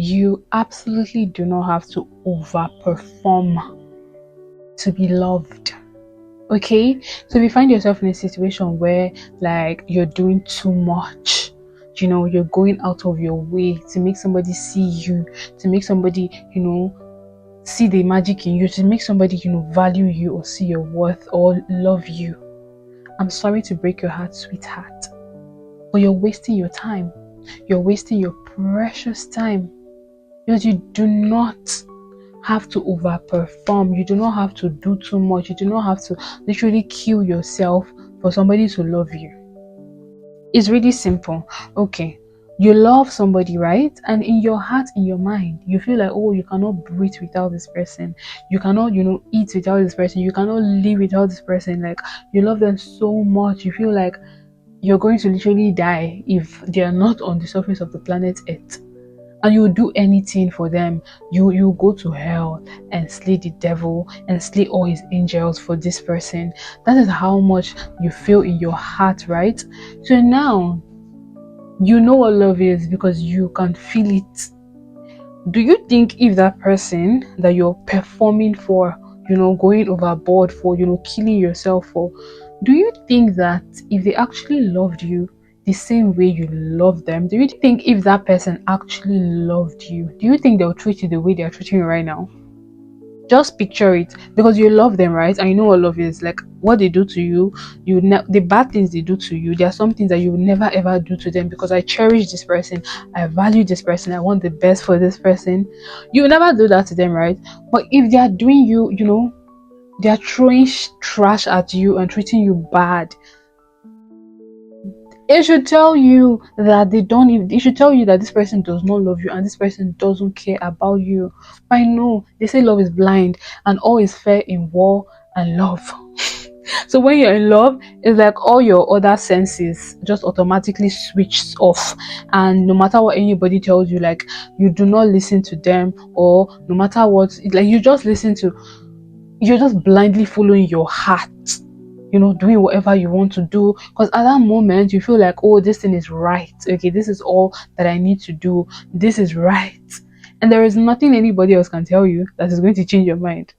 You absolutely do not have to overperform to be loved. Okay, so if you find yourself in a situation where like you're doing too much, you're going out of your way to make somebody see you, to make somebody, see the magic in you, to make somebody, value you or see your worth or love you. I'm sorry to break your heart, sweetheart, but you're wasting your time. You're wasting your precious time because you do not have to overperform. You do not have to do too much. You do not have to literally kill yourself for somebody to love you. It's really simple. Okay, you love somebody, right? And in your heart, in your mind, you feel like, oh, you cannot breathe without this person. You cannot, eat without this person. You cannot live without this person. Like, you love them so much. You feel like you're going to literally die if they are not on the surface of the planet Earth. And you will do anything for them. You go to hell and slay the devil and slay all his angels for this person. That is how much you feel in your heart, right? So now you know what love is because you can feel it. Do you think if that person that you're performing for, going overboard for, killing yourself for, do you think that if they actually loved you the same way you love them, do you think if that person actually loved you, do you think they'll treat you the way they're treating you right now? Just picture it, because you love them, right? And you know what love is like. What they do to you, the bad things they do to you, there are some things that you will never ever do to them because I cherish this person, I value this person, I want the best for this person. You will never do that to them, right? But if they are doing you, they are throwing trash at you and treating you bad, it should tell you that they don't even, it should tell you that this person does not love you and this person doesn't care about you. I know they say love is blind and all is fair in war and love. So when you're in love, it's like all your other senses just automatically switches off, and no matter what anybody tells you, like, you do not listen to them, or no matter what, like, you're just blindly following your heart, doing whatever you want to do, because at that moment you feel like, oh, this thing is right, okay, this is all that I need to do, this is right, and there is nothing anybody else can tell you that is going to change your mind.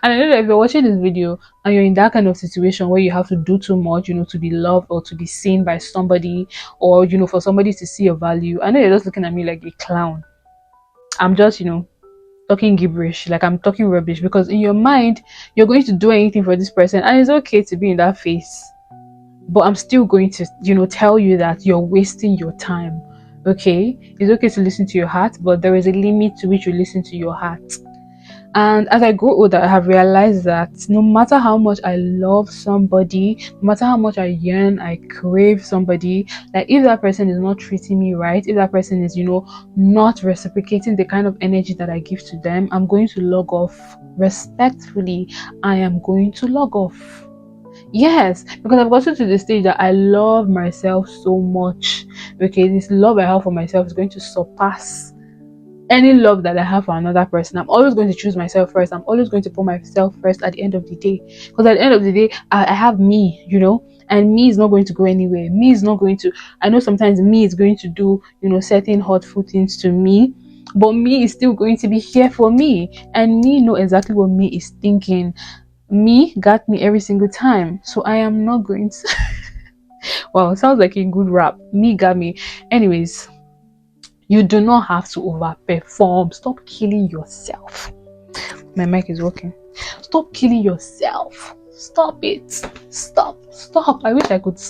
And I know that if you're watching this video and you're in that kind of situation where you have to do too much, to be loved or to be seen by somebody, or for somebody to see your value, I know you're just looking at me like a clown. I'm just, talking gibberish, like I'm talking rubbish, because in your mind you're going to do anything for this person, and it's okay to be in that phase. But I'm still going to, tell you that you're wasting your time. Okay, it's okay to listen to your heart, but there is a limit to which you listen to your heart. And as I grow older, I have realized that no matter how much I love somebody, no matter how much I yearn, I crave somebody, like if that person is not treating me right, if that person is, not reciprocating the kind of energy that I give to them, I'm going to log off. Respectfully, I am going to log off. Yes, because I've gotten to the stage that I love myself so much. Okay, this love I have for myself is going to surpass any love that I have for another person. I'm always going to choose myself first. I'm always going to put myself first at the end of the day. Because at the end of the day, I have me, and me is not going to go anywhere. Me is not going to, I know sometimes me is going to do, certain hurtful things to me, but me is still going to be here for me. And me know exactly what me is thinking. Me got me every single time. So I am not going to, wow, sounds like a good rap. Me got me. Anyways, you do not have to overperform. Stop killing yourself. My mic is working. Stop killing yourself. Stop it. Stop. I wish I could,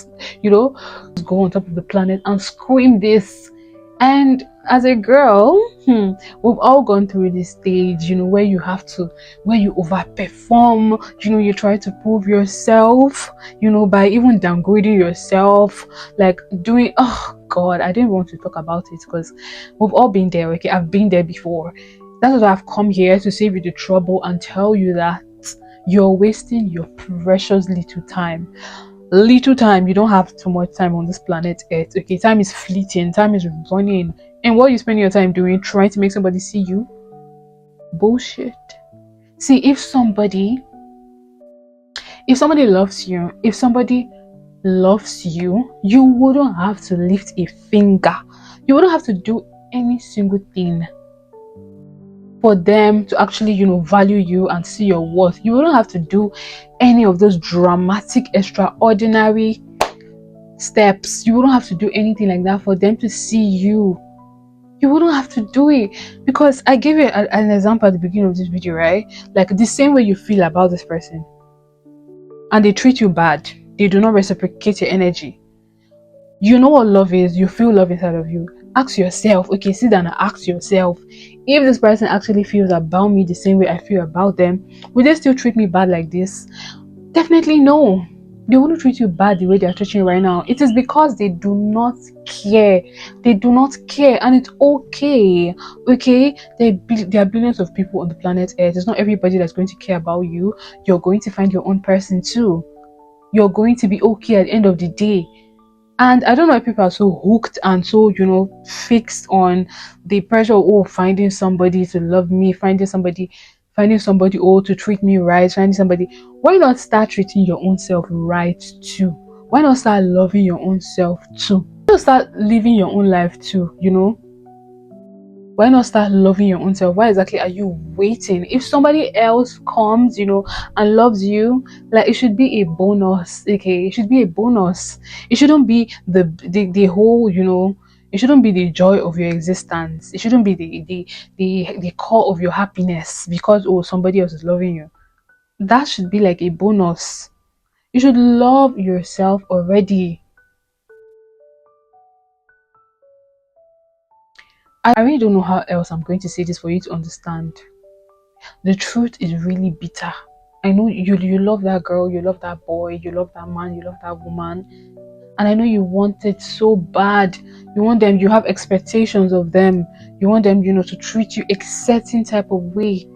go on top of the planet and scream this. And as a girl, we've all gone through this stage, where you overperform, you try to prove yourself, by even downgrading yourself, like doing, oh God, I didn't want to talk about it because we've all been there, okay? I've been there before. That's why I've come here to save you the trouble and tell you that you're wasting your precious little time. You don't have too much time on this planet Earth, okay? Time is fleeting, time is running, and what you spend your time doing, trying to make somebody see you? Bullshit. See, if somebody loves you, you wouldn't have to lift a finger, you wouldn't have to do any single thing for them to actually, value you and see your worth. You wouldn't have to do any of those dramatic, extraordinary steps. You wouldn't have to do anything like that for them to see you. You wouldn't have to do it, because I gave you an example at the beginning of this video, right? Like the same way you feel about this person and they treat you bad, they do not reciprocate your energy. You know what love is, you feel love inside of you. Ask yourself, okay, sit down and ask yourself, if this person actually feels about me the same way I feel about them, would they still treat me bad like this? Definitely no. They wouldn't treat you bad the way they are treating you right now. It is because they do not care. They do not care, and it's okay. Okay, there are billions of people on the planet Earth. It's not everybody that's going to care about you. You're going to find your own person too. You're going to be okay at the end of the day. And I don't know why people are so hooked and so, fixed on the pressure of, finding somebody to love me, finding somebody, to treat me right, finding somebody. Why not start treating your own self right too? Why not start loving your own self too? Why not start living your own life too? Why not start loving your own self? Why exactly are you waiting? If somebody else comes, and loves you, like, it should be a bonus. Okay, it should be a bonus. It shouldn't be the whole, it shouldn't be the joy of your existence. It shouldn't be the core of your happiness because, somebody else is loving you. That should be like a bonus. You should love yourself already. I really don't know how else I'm going to say this for you to understand. The truth is really bitter. I know you love that girl, you love that boy, you love that man, you love that woman, and I know you want it so bad. You want them, you have expectations of them. You want them, to treat you a certain type of way.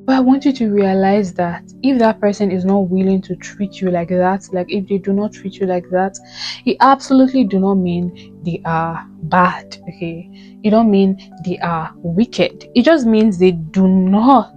But I want you to realize that if that person is not willing to treat you like that, like if they do not treat you like that, it absolutely do not mean they are bad, okay? It don't mean they are wicked. It just means they do not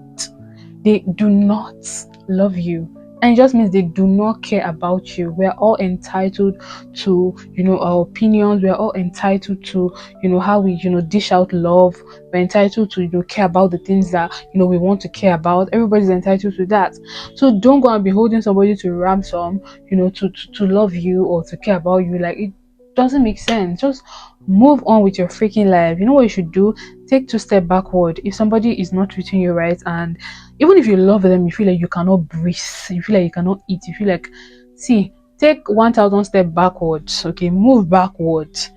love you, and it just means they do not care about you. We're all entitled to, our opinions. We're all entitled to, how we, dish out love. We're entitled to, care about the things that, we want to care about. Everybody's entitled to that. So don't go and be holding somebody to ransom, to love you or to care about you. Like, it doesn't make sense. Just move on with your freaking life. You know what you should do? Take 2 steps backward. If somebody is not treating you right, and even if you love them, you feel like you cannot breathe, you feel like you cannot eat, you feel like, see, take 1,000 steps backwards. Okay, move backwards,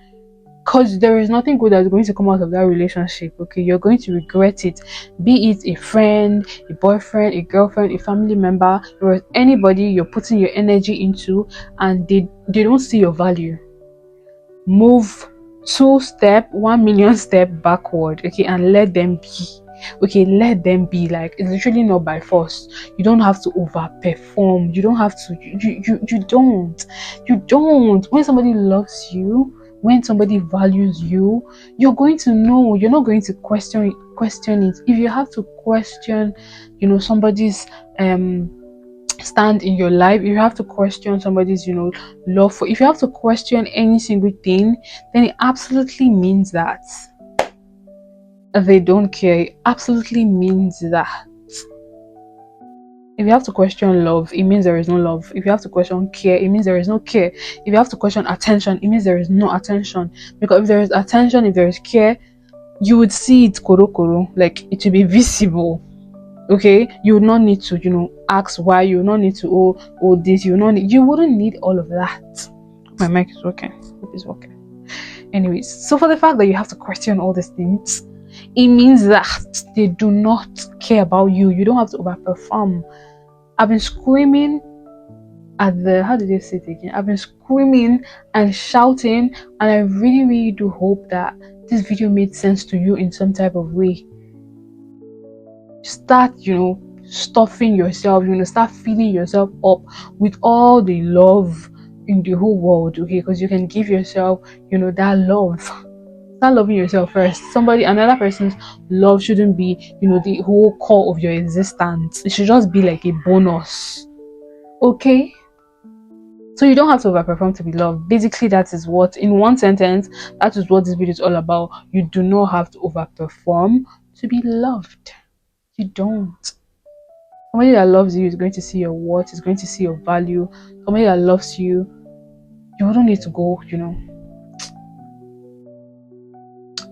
because there is nothing good that's going to come out of that relationship. Okay, you're going to regret it. Be it a friend, a boyfriend, a girlfriend, a family member, or anybody you're putting your energy into, and they don't see your value. Move 2 step, 1,000,000 step backward. Okay, and let them be. Okay, let them be. Like, it's literally not by force. You don't have to overperform. You don't have to. You don't. When somebody loves you, when somebody values you, you're going to know. You're not going to question it. If you have to question, somebody's stand in your life, if you have to question somebody's, love for, if you have to question any single thing, then it absolutely means that they don't care. It absolutely means that. If you have to question love, it means there is no love. If you have to question care, it means there is no care. If you have to question attention, it means there is no attention. Because if there is attention, if there is care, you would see it koro, like it will be visible. Okay, you would not need to, ask why. You would not need to, this. You wouldn't need all of that. My mic is working. Hope it's working. Anyways, so for the fact that you have to question all these things, it means that they do not care about you. You don't have to overperform. I've been screaming at the, how did they say it again? I've been screaming and shouting, and I really, really do hope that this video made sense to you in some type of way. Start, stuffing yourself, start filling yourself up with all the love in the whole world, okay? Because you can give yourself, that love. Start loving yourself first. Another person's love shouldn't be, the whole core of your existence. It should just be like a bonus, okay? So you don't have to overperform to be loved. Basically, that is what, in one sentence, that is what this video is all about. You do not have to overperform to be loved. You don't. Somebody that loves you is going to see your worth, is going to see your value. Somebody that loves you, you wouldn't need to go, you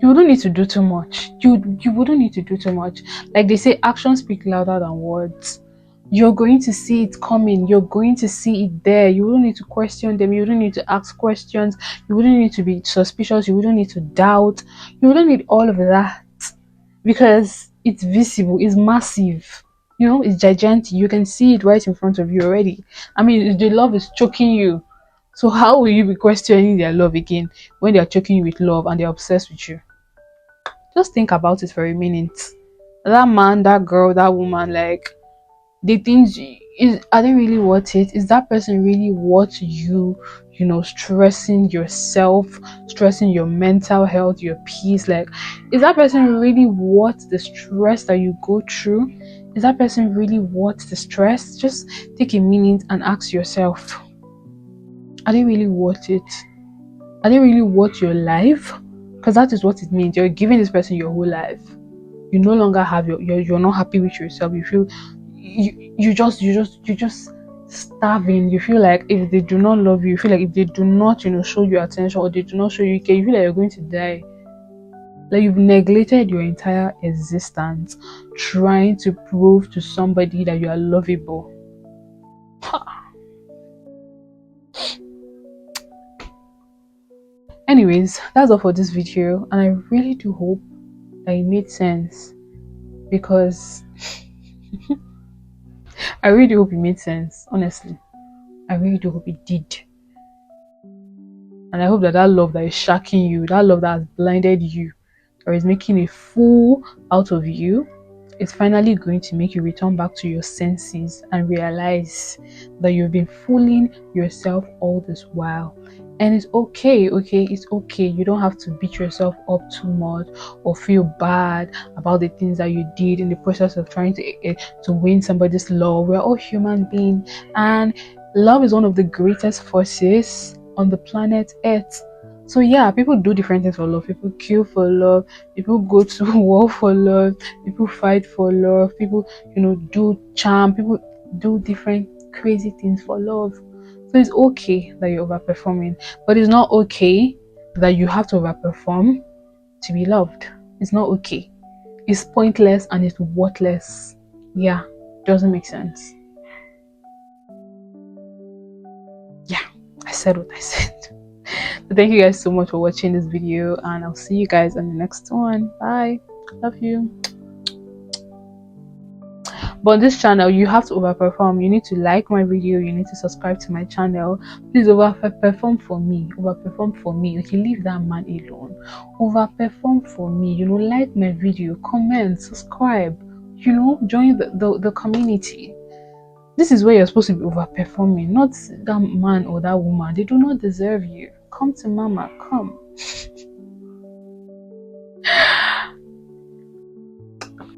wouldn't need to do too much. You wouldn't need to do too much. Like they say, actions speak louder than words. You're going to see it coming. You're going to see it there. You wouldn't need to question them. You wouldn't need to ask questions. You wouldn't need to be suspicious. You wouldn't need to doubt. You wouldn't need all of that because it's visible. It's massive. It's gigantic. You can see it right in front of you already. I mean, the love is choking you. So how will you be questioning their love again when they are choking you with love and they're obsessed with you? Just think about it for a minute. That man, that girl, that woman, like, the things, are they really worth it? Is that person really worth you, stressing yourself, stressing your mental health, your peace? Like, is that person really worth the stress that you go through? Is that person really worth the stress? Just take a minute and ask yourself, are they really worth it? Are they really worth your life? Because that is what it means. You're giving this person your whole life. You no longer have you're not happy with yourself. You feel you just starving. You feel like if they do not love you, you feel like if they do not show you attention, or they do not show you care, you feel like you're going to die. Like you've neglected your entire existence trying to prove to somebody that you are lovable. Anyways, that's all for this video, and I really do hope that it made sense, because I really do hope it made sense. Honestly, I really do hope it did. And I hope that love that is shacking you, that love that has blinded you, or is making a fool out of you, is finally going to make you return back to your senses and realize that you've been fooling yourself all this while. And it's okay, it's okay. You don't have to beat yourself up too much or feel bad about the things that you did in the process of trying to win somebody's love. We're all human beings, and love is one of the greatest forces on the planet Earth. So yeah, people do different things for love. People kill for love. People go to war for love. People fight for love. People, do charm. People do different crazy things for love. So it's okay that you're overperforming, but it's not okay that you have to overperform to be loved. It's not okay. It's pointless and it's worthless. Yeah, doesn't make sense. Yeah, I said what I said. So thank you guys so much for watching this video, and I'll see you guys on the next one. Bye. Love you. But on this channel, you have to overperform. You need to like my video. You need to subscribe to my channel. Please overperform for me. Overperform for me. Okay, leave that man alone. Overperform for me. Like my video, comment, subscribe. Join the community. This is where you're supposed to be overperforming, not that man or that woman. They do not deserve you. Come to mama, come.